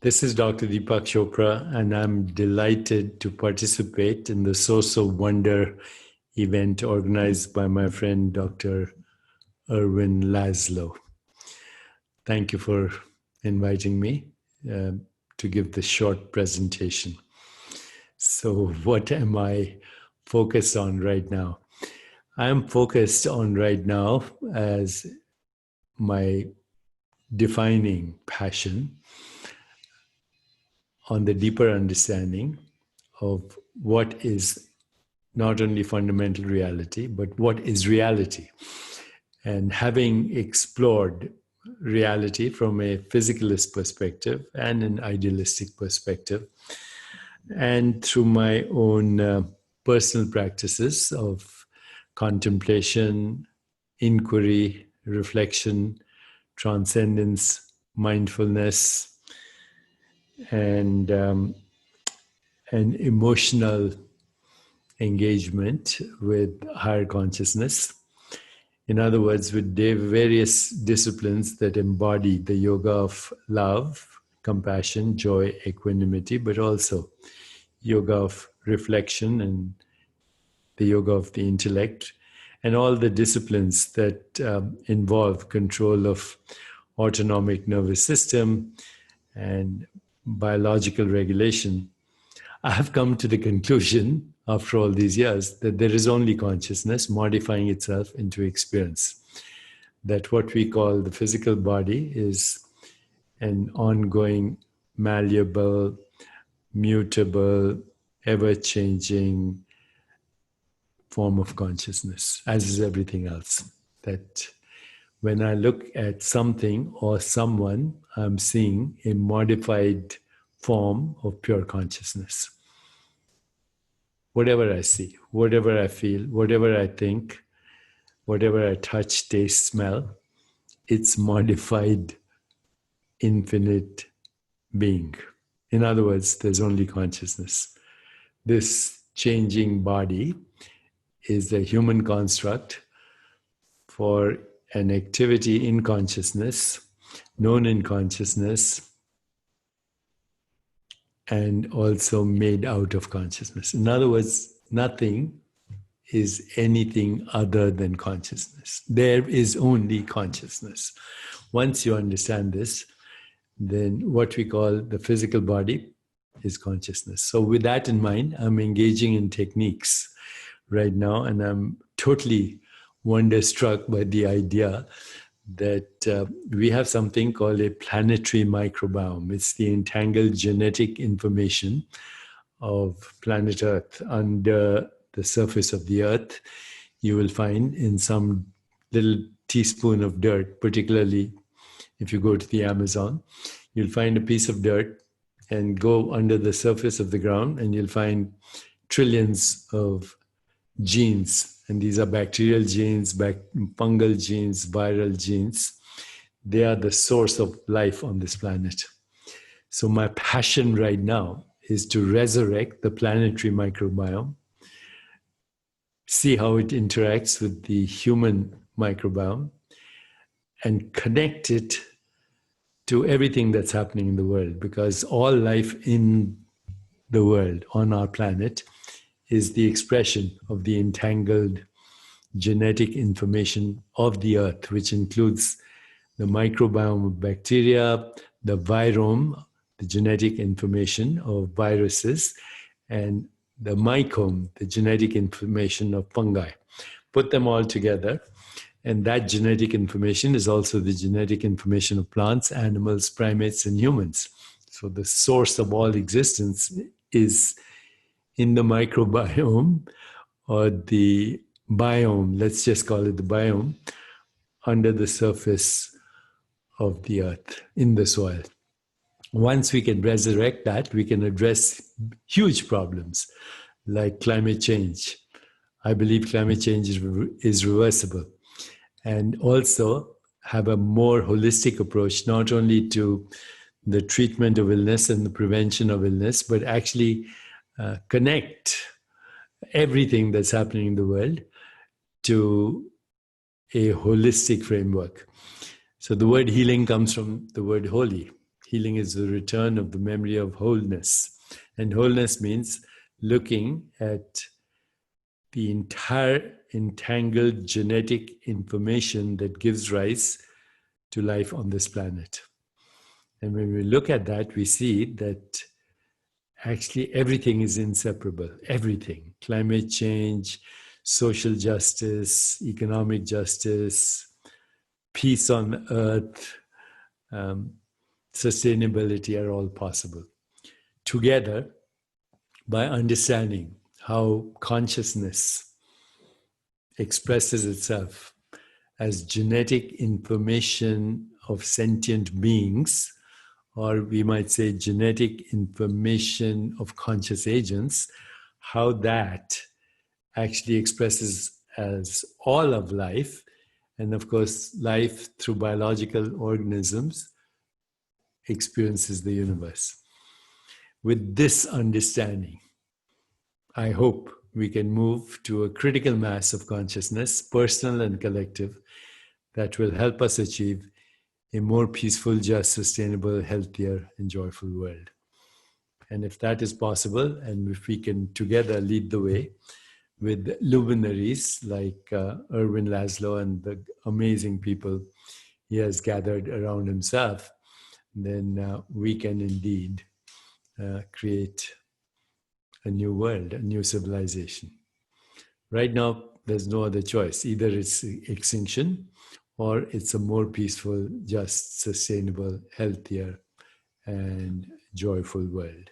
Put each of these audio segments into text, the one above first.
This is Dr. Deepak Chopra, and I'm delighted to participate in the Source of Wonder event organized by my friend Dr. Erwin Laszlo. Thank you for inviting me to give this short presentation. So, what am I focused on right now? I am focused on right now as my defining passion on the deeper understanding of what is not only fundamental reality, but what is reality. And having explored reality from a physicalist perspective and an idealistic perspective, and through my own personal practices of contemplation, inquiry, reflection, transcendence, mindfulness, and emotional engagement with higher consciousness. In other words, with various disciplines that embody the yoga of love, compassion, joy, equanimity, but also yoga of reflection and the yoga of the intellect, and all the disciplines that involve control of autonomic nervous system and biological regulation. I have come to the conclusion, after all these years, that there is only consciousness modifying itself into experience. That what we call the physical body is an ongoing, malleable, mutable, ever-changing form of consciousness, as is everything else. That when I look at something or someone, I'm seeing a modified form of pure consciousness. Whatever I see, whatever I feel, whatever I think, whatever I touch, taste, smell, it's modified infinite being. In other words, there's only consciousness. This changing body is a human construct for an activity in consciousness, known in consciousness, and also made out of consciousness. In other words, nothing is anything other than consciousness. There is only consciousness. Once you understand this, then what we call the physical body is consciousness. So with that in mind, I'm engaging in techniques right now, and I'm totally wonderstruck by the idea that we have something called a planetary microbiome. It's the entangled genetic information of planet Earth. Under the surface of the Earth, you will find in some little teaspoon of dirt, particularly if you go to the Amazon, you'll find a piece of dirt and go under the surface of the ground, and you'll find trillions of genes. And these are bacterial genes, fungal genes, viral genes. They are the source of life on this planet. So my passion right now is to resurrect the planetary microbiome, see how it interacts with the human microbiome, and connect it to everything that's happening in the world, because all life in the world, on our planet, is the expression of the entangled genetic information of the Earth, which includes the microbiome of bacteria, the virome, the genetic information of viruses, and the mycome, the genetic information of fungi. Put them all together, and that genetic information is also the genetic information of plants, animals, primates, and humans. So the source of all existence is in the microbiome, or the biome, let's just call it the biome, under the surface of the Earth, in the soil. Once we can resurrect that, we can address huge problems like climate change. I believe climate change is reversible. And also have a more holistic approach, not only to the treatment of illness and the prevention of illness, but actually connect everything that's happening in the world to a holistic framework. So the word healing comes from the word holy. Healing is the return of the memory of wholeness. And wholeness means looking at the entire entangled genetic information that gives rise to life on this planet. And when we look at that, we see that actually everything is inseparable. Everything. Climate change, social justice, economic justice, peace on earth, sustainability are all possible. Together, by understanding how consciousness expresses itself as genetic information of sentient beings, or we might say genetic information of conscious agents, how that actually expresses as all of life, and of course, life through biological organisms experiences the universe. With this understanding, I hope we can move to a critical mass of consciousness, personal and collective, that will help us achieve a more peaceful, just, sustainable, healthier, and joyful world. And if that is possible, and if we can together lead the way with luminaries like Erwin Laszlo and the amazing people he has gathered around himself, then we can indeed create a new world, a new civilization. Right now, there's no other choice. Either it's extinction or it's a more peaceful, just, sustainable, healthier, and joyful world.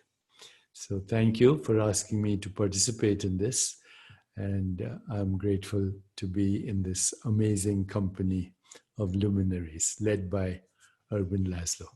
So thank you for asking me to participate in this. And I'm grateful to be in this amazing company of luminaries led by Erwin Laszlo.